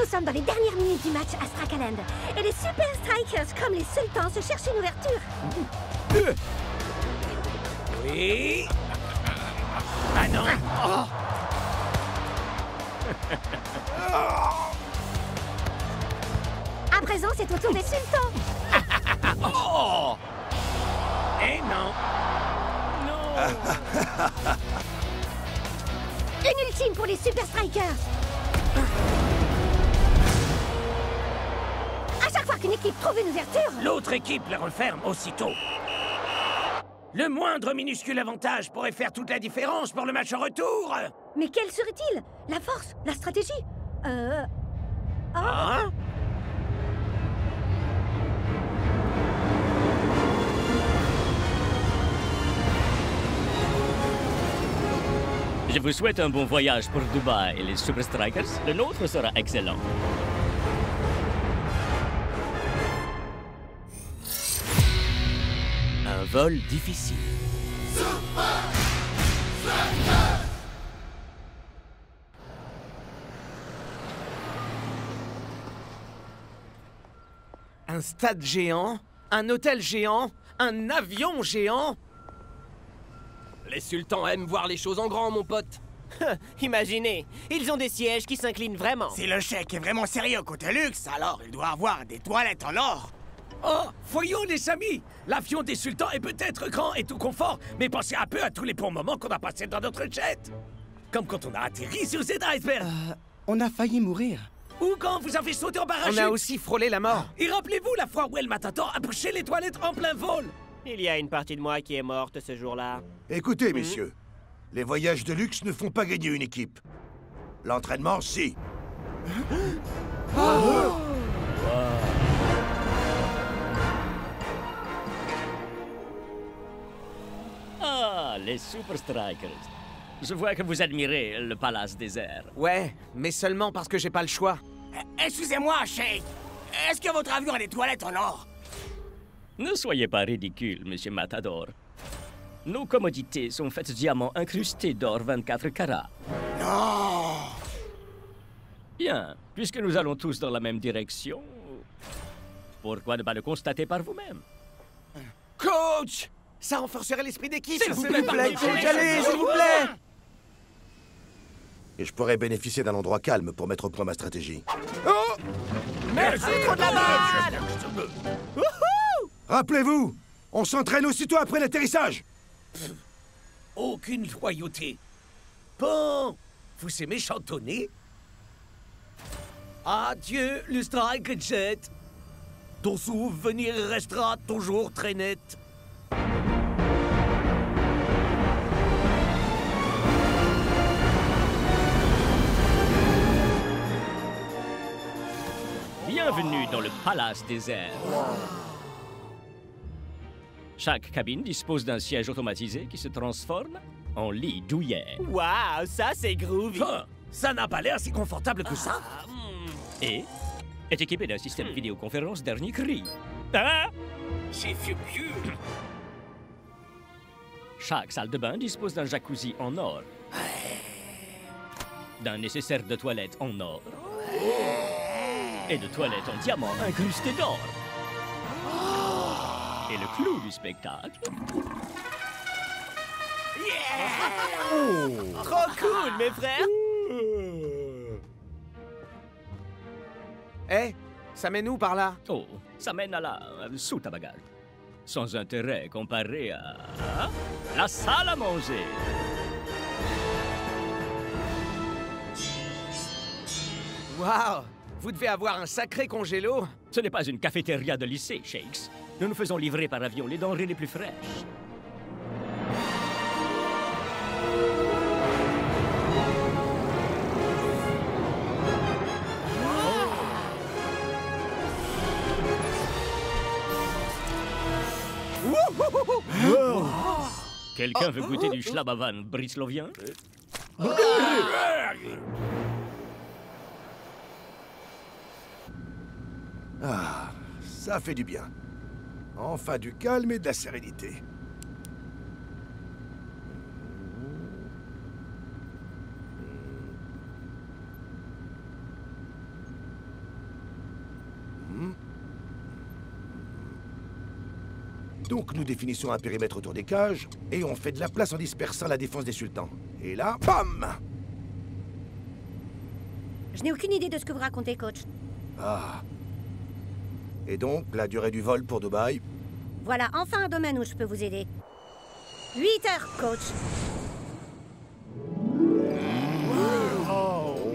sommes dans les dernières minutes du match à Strakaland. Et les Super Strikers, comme les Sultans, se cherchent une ouverture. Oui. Ah non. À présent, c'est au tour des Sultans. Oh. Eh non. Non. Une ultime pour les Super Strikers. À chaque fois qu'une équipe trouve une ouverture, L'autre équipe la referme aussitôt. Le moindre minuscule avantage pourrait faire toute la différence pour le match en retour. mais quel serait-il? La force? La stratégie? Hein? Je vous souhaite un bon voyage pour Dubaï et les Super Strikers. Le nôtre sera excellent. Un vol difficile. Un stade géant, un hôtel géant, un avion géant. Les sultans aiment voir les choses en grand, mon pote. Imaginez, ils ont des sièges qui s'inclinent vraiment. Si le chèque est vraiment sérieux côté luxe, alors il doit avoir des toilettes en or. Oh, voyons les amis. L'avion des sultans est peut-être grand et tout confort, mais pensez un peu à tous les bons moments qu'on a passés dans notre jet. Comme quand on a atterri sur cet iceberg. On a failli mourir. Ou quand vous avez sauté en barrage. On a aussi frôlé la mort. Et rappelez-vous la fois où El Matador a bouché les toilettes en plein vol. Il y a une partie de moi qui est morte ce jour-là. Écoutez, messieurs, les voyages de luxe ne font pas gagner une équipe. L'entraînement, si. Ah, les Super Strikers. Je vois que vous admirez le palace désert. Ouais, mais seulement parce que j'ai pas le choix. Excusez-moi, Sheikh. Est-ce que votre avion a des toilettes en or? Ne soyez pas ridicule, monsieur Matador. Nos commodités sont faites de diamants incrustés d'or 24 carats. Non! Bien, puisque nous allons tous dans la même direction, pourquoi ne pas le constater par vous-même? Coach! Ça renforcerait l'esprit d'équipe. S'il vous plaît, coach, allez, s'il vous plaît. Et je pourrais bénéficier d'un endroit calme pour mettre au point ma stratégie. Merci trop de la balle. Rappelez-vous, on s'entraîne aussitôt après l'atterrissage. Aucune loyauté. Bon, vous aimez chantonner? Adieu, le Strike Jet. Ton souvenir restera toujours très net. Bienvenue dans le palace désert. Chaque cabine dispose d'un siège automatisé qui se transforme en lit douillet. Waouh, ça c'est groovy. Ah, ça n'a pas l'air si confortable que ça. Et est équipé d'un système vidéoconférence dernier cri. Ah! C'est vieux. Chaque salle de bain dispose d'un jacuzzi en or, d'un nécessaire de toilette en or et de toilettes en diamant incrustées d'or. Et le clou du spectacle... Trop cool, mes frères. Eh, ça mène où par là? Oh, ça mène à la soute à bagages. Sans intérêt comparé à la salle à manger. Waouh! Vous devez avoir un sacré congélo. Ce n'est pas une cafétéria de lycée, Shakes. Nous nous faisons livrer par avion les denrées les plus fraîches. Quelqu'un veut goûter du schlabavan brislovien? Ah, ça fait du bien. Enfin du calme et de la sérénité. Donc nous définissons un périmètre autour des cages, et on fait de la place en dispersant la défense des sultans. Et là, bam! Je n'ai aucune idée de ce que vous racontez, coach. Ah. Et donc, la durée du vol pour Dubaï? Voilà enfin un domaine où je peux vous aider. 8 heures, coach.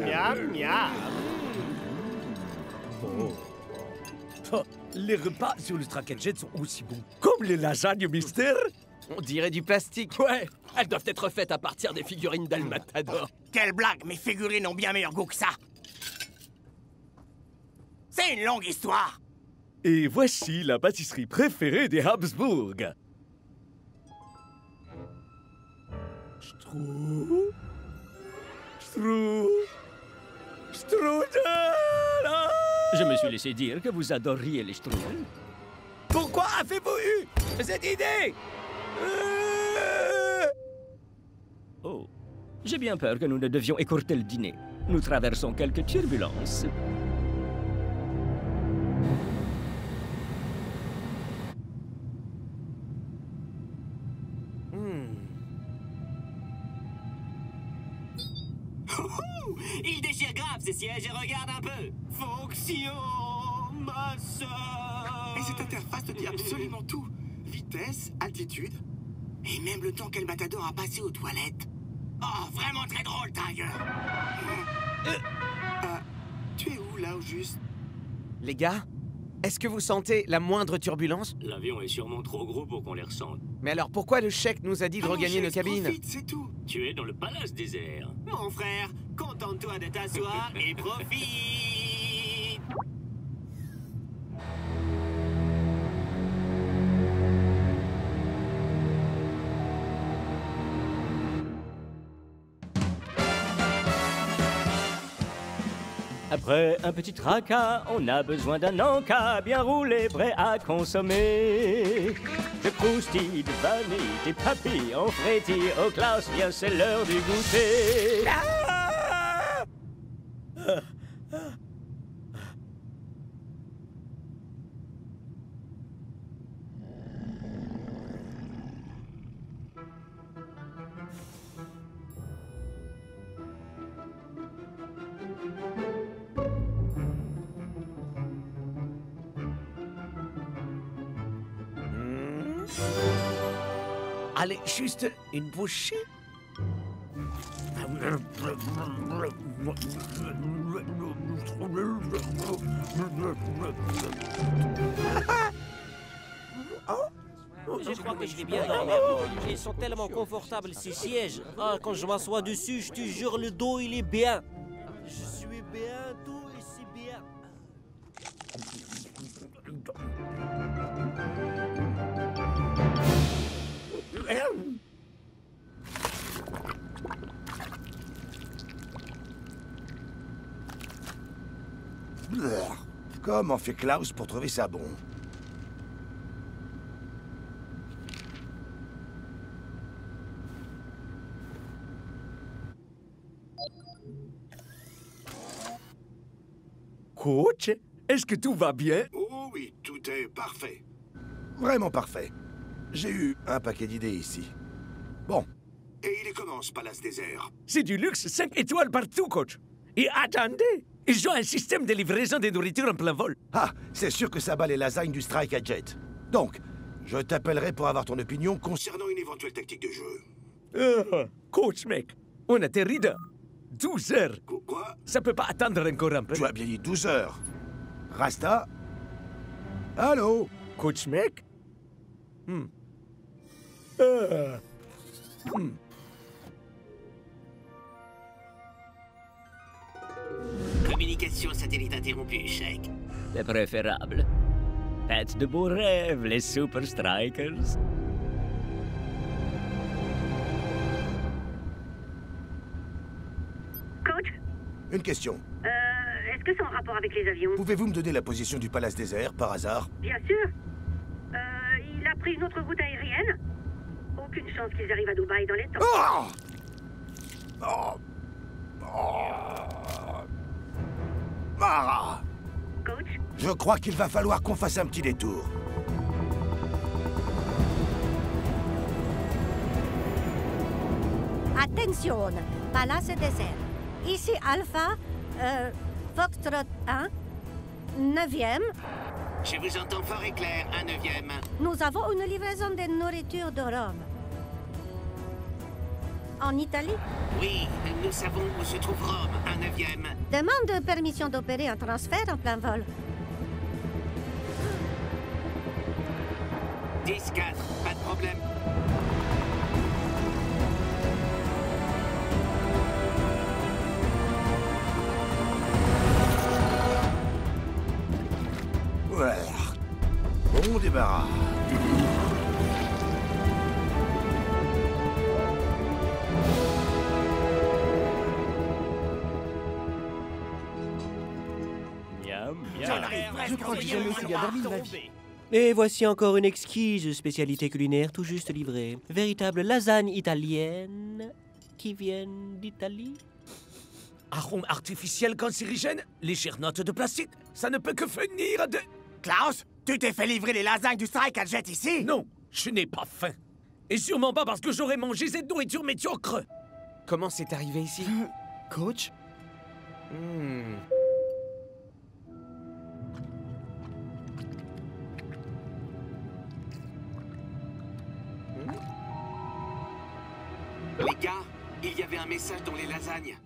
Miam, miam. Oh, les repas sur le Strakenjet sont aussi bons comme les lasagnes, mister. On dirait du plastique. Ouais, elles doivent être faites à partir des figurines d'Al Matador. Quelle blague, mes figurines ont bien meilleur goût que ça. C'est une longue histoire. Et voici la pâtisserie préférée des Habsbourg. Strudel. Je me suis laissé dire que vous adoriez les strudels. Pourquoi avez-vous eu cette idée? Oh, j'ai bien peur que nous ne devions écourter le dîner. Nous traversons quelques turbulences. Il déchire grave ces sièges et regarde un peu. Fonction, ma sœur. Et cette interface te dit absolument tout. Vitesse, altitude, et même le temps qu'El Matador a passé aux toilettes. Oh, vraiment très drôle, Tiger. Tu es où, là, au juste? Les gars, est-ce que vous sentez la moindre turbulence? L'avion est sûrement trop gros pour qu'on les ressente. Mais alors pourquoi le chèque nous a dit de regagner nos cabines? Profite, c'est tout. Tu es dans le palace désert. Mon frère, contente-toi de t'asseoir et profite. Après un petit tracas, on a besoin d'un encas bien roulé, prêt à consommer. De croustilles, de vanille, des papilles, on frétille aux classes, bien c'est l'heure du goûter. Allez, juste une bouchée. Je crois que je vais bien dormir. Ils sont tellement confortables ces sièges. Ah, quand je m'assois dessus, je te jure, le dos il est bien. Je suis bien doux et c'est bien. Comment fait Klaus pour trouver ça bon? Coach, est-ce que tout va bien? Oh oui, tout est parfait. Vraiment parfait. J'ai eu un paquet d'idées ici. Bon. Et il est comment, ce palace désert? C'est du luxe 5 étoiles partout, coach. Et attendez, ils ont un système de livraison de nourriture en plein vol. Ah, c'est sûr que ça bat les lasagnes du Strike à Jet. Donc, je t'appellerai pour avoir ton opinion concernant une éventuelle tactique de jeu. Coach, mec, on atterrit dans 12 heures. Quoi? Ça peut pas attendre encore un peu. Tu as bien dit 12 heures. Rasta? Allô? Coach, mec? Communication satellite interrompue, chèque. C'est préférable. Faites de beaux rêves, les Super Strikers. Coach, Une question. est-ce que c'est en rapport avec les avions? Pouvez-vous me donner la position du palace désert, par hasard? Bien sûr. Il a pris une autre route aérienne. Aucune chance qu'ils arrivent à Dubaï dans les temps. Oh! Oh! Oh! Ah! Coach, Je crois qu'il va falloir qu'on fasse un petit détour. Attention, Palace désert. Ici Alpha, Foxtrot 1, 9e. Je vous entends fort et clair, un 9e. Nous avons une livraison de nourriture de Rome. En Italie? Oui, nous savons où se trouve Rome, un 9e. Demande permission d'opérer un transfert en plein vol. 10-4, pas de problème. Voilà. Bon débarras. Je crois que j'ai jamais aussi bien dormi de ma vie. Et voici encore une exquise spécialité culinaire tout juste livrée. Véritable lasagne italienne qui vient d'Italie. Arôme artificiel cancérigène, légère note de plastique, ça ne peut que venir de... Klaus, tu t'es fait livrer les lasagnes du Strike à Jet ici? Non, je n'ai pas faim. Et sûrement pas parce que j'aurais mangé cette nourriture médiocre. Comment c'est arrivé ici? Coach? Les gars, il y avait un message dans les lasagnes.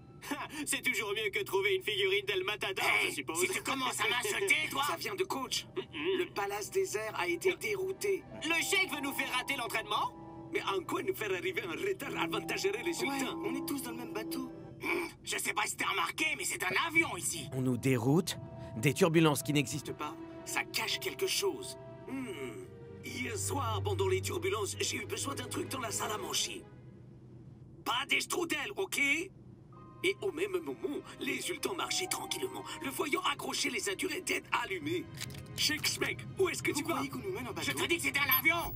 C'est toujours mieux que trouver une figurine d'El Matador, je suppose. Si tu commences à m'insulter, toi... Ça vient de coach. Le Palace désert a été dérouté. Le cheikh veut nous faire rater l'entraînement? Mais en quoi nous faire arriver en retard avantagerait les sultans? On est tous dans le même bateau. Je sais pas si t'as remarqué, mais c'est un avion ici. On nous déroute? Des turbulences qui n'existent pas? Ça cache quelque chose. Hier soir, pendant les turbulences, j'ai eu besoin d'un truc dans la salle à manger. Pas des strudels, ok? Et au même moment, les sultans marchaient tranquillement, le voyant accrocher les ceintures et tête allumée. Sheikh Smek, où est-ce que tu vas? Qu'on nous mène en bateau? Je te dis que c'était un avion!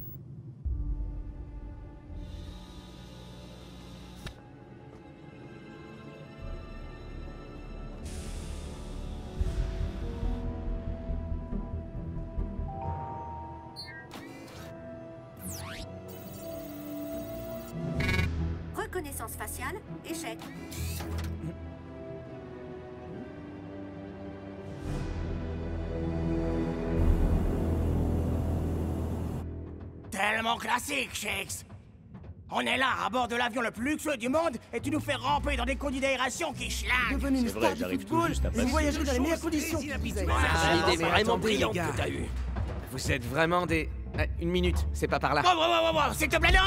Reconnaissance faciale, échec. Tellement classique, Shakes. On est là, à bord de l'avion le plus luxueux du monde, et tu nous fais ramper dans des conduits d'aération qui schlinguent. Devenez une star du football et vous voyagerez dans les meilleures conditions. C'est une idée vraiment brillante que t'as eue. Vous êtes vraiment des... une minute, c'est pas par là. Oh, s'il te plaît, non!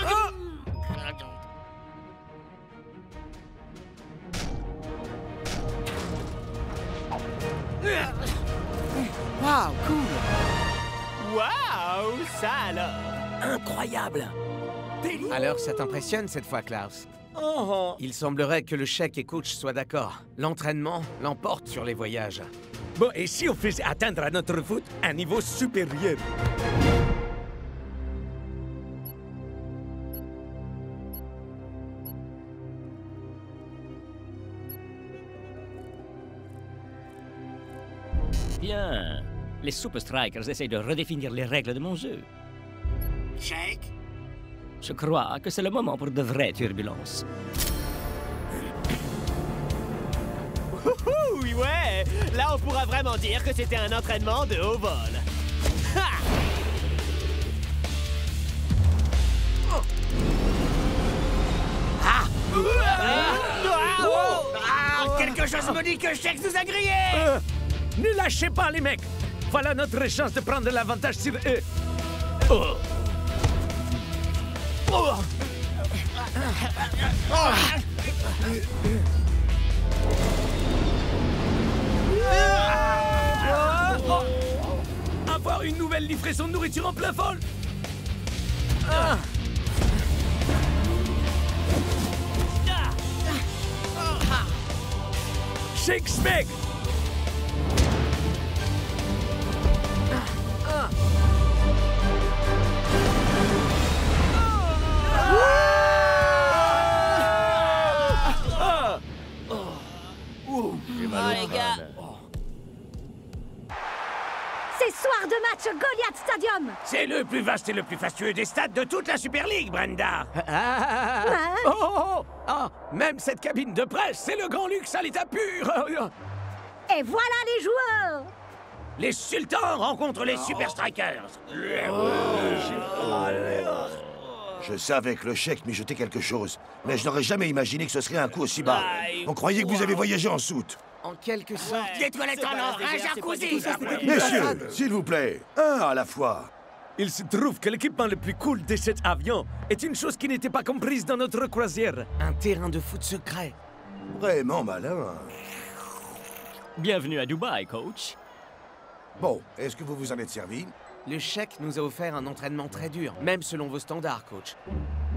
Waouh, cool! Waouh, ça alors! Incroyable! Alors, ça t'impressionne cette fois, Klaus? Il semblerait que le cheikh et coach soient d'accord. L'entraînement l'emporte sur les voyages. Bon, et si on faisait atteindre à notre foot un niveau supérieur? Bien. Les Super Strikers essayent de redéfinir les règles de mon jeu. Sheikh? Je crois que c'est le moment pour de vraies turbulences. Oui, ouais! Là, on pourra vraiment dire que c'était un entraînement de haut vol. Ha! Quelque chose me dit que Sheikh nous a grillés! Ne lâchez pas, les mecs! Voilà notre chance de prendre l'avantage sur eux. Avoir une nouvelle livraison de nourriture en plein vol! Sheikh Smek! C'est soir de match coach Goliath Stadium. C'est le plus vaste et le plus fastueux des stades de toute la Super League, Brenda. Même cette cabine de presse, c'est le grand luxe à l'état pur. Et voilà les joueurs. Les sultans rencontrent les Super Strikers. Je savais que le chèque m'y jetait quelque chose, mais je n'aurais jamais imaginé que ce serait un coup aussi bas. On croyait que vous avez voyagé en soute. En quelque sorte. Des toilettes en or, un jacuzzi. Messieurs, s'il vous plaît, un à la fois. Il se trouve que l'équipement le plus cool de cet avion est une chose qui n'était pas comprise dans notre croisière. Un terrain de foot secret. Vraiment malin. Bienvenue à Dubaï, coach. Bon, est-ce que vous vous en êtes servi? Le chèque nous a offert un entraînement très dur, même selon vos standards, coach.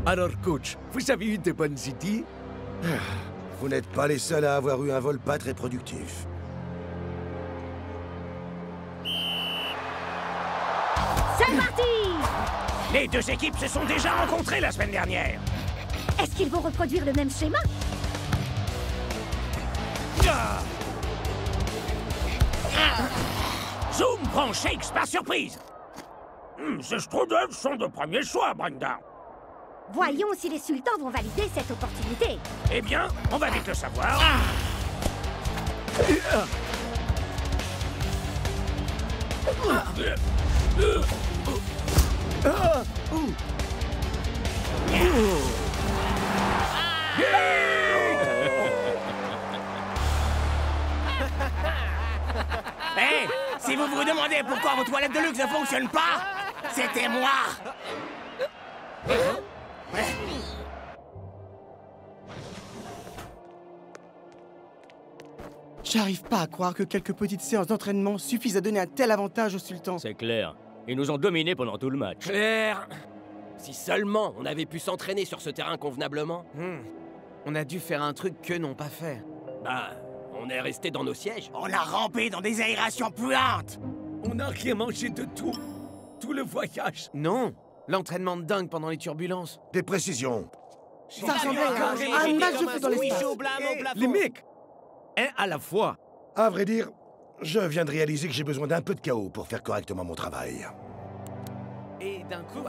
Alors, coach, vous avez eu de bonnes idées? Vous n'êtes pas les seuls à avoir eu un vol pas très productif. C'est parti. Les deux équipes se sont déjà rencontrées la semaine dernière. Est-ce qu'ils vont reproduire le même schéma? Zoom prend Shakes par surprise. Ces strudels sont de premier choix, Brenda. Voyons si les sultans vont valider cette opportunité. Eh bien, on va vite le savoir. Hé, si vous vous demandez pourquoi vos toilettes de luxe ne fonctionnent pas, c'était moi. J'arrive pas à croire que quelques petites séances d'entraînement suffisent à donner un tel avantage au sultan. C'est clair. Ils nous ont dominés pendant tout le match. Claire! Si seulement on avait pu s'entraîner sur ce terrain convenablement. On a dû faire un truc qu'eux n'ont pas fait. Bah, on est resté dans nos sièges. On a rampé dans des aérations puantes. On n'a rien mangé de tout. Tout le voyage. Non, l'entraînement de dingue pendant les turbulences. Des précisions. Ça ressemblait à un match de foot dans l'espace. Les mecs, un à la fois. À vrai dire, je viens de réaliser que j'ai besoin d'un peu de chaos pour faire correctement mon travail. Et d'un coup,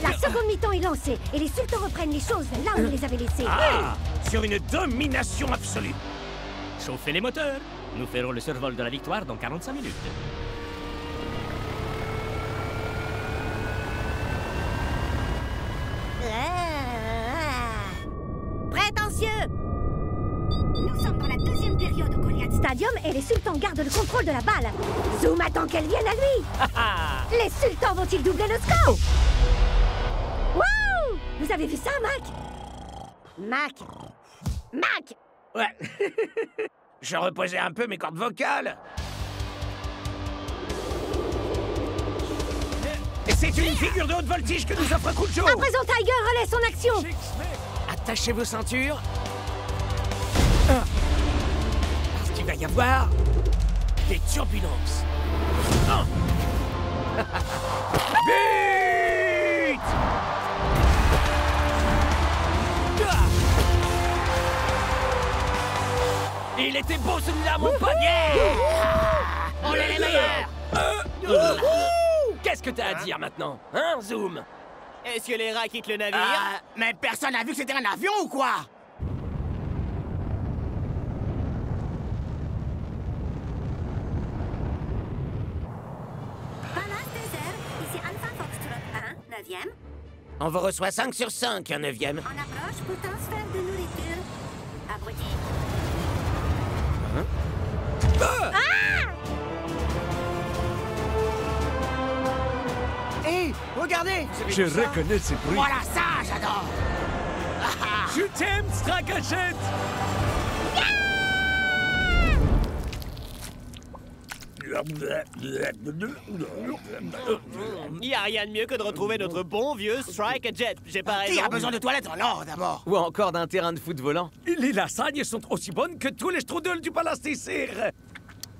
La seconde mi-temps est lancée et les sultans reprennent les choses là où ils les avaient laissées. sur une domination absolue. Chauffez les moteurs. Nous ferons le survol de la victoire dans 45 minutes. Prétentieux! Nous sommes dans la deuxième période au Goliath Stadium et les sultans gardent le contrôle de la balle. Zoom attend qu'elle vienne à lui. Les sultans vont-ils doubler le score? Wow! Vous avez vu ça, Mac? Mac! Ouais. Je reposais un peu mes cordes vocales. Et c'est une figure de haute voltige que nous offre Kujo. À présent, Tiger relaie son action. Attachez vos ceintures. Parce qu'il va y avoir des turbulences. Vite! Il était beau celui-là, mon pote! On est les meilleurs. Qu'est-ce que t'as à dire maintenant, hein, Zoom? Est-ce que les rats quittent le navire? Mais personne n'a vu que c'était un avion ou quoi? Palace des airs, ici Alpha Foxtrot 1, 9e. On vous reçoit 5 sur 5, un 9e. En approche pour transfert de nourriture. Abruti. Hé, regardez! Je reconnais ce bruit. Voilà ça, j'adore. Je t'aime, Stracachette! Il y a rien de mieux que de retrouver notre bon vieux Strike Jet. J'ai pas raison. Qui a besoin de toilettes en or d'abord? Ou encore d'un terrain de foot volant. Les lasagnes sont aussi bonnes que tous les strudels du Palace des Cires.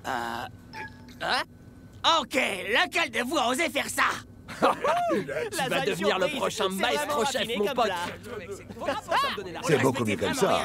Hein? Ok, lequel de vous a osé faire ça? Tu vas devenir le prochain maestro chef, mon pote. C'est beaucoup mieux comme ça.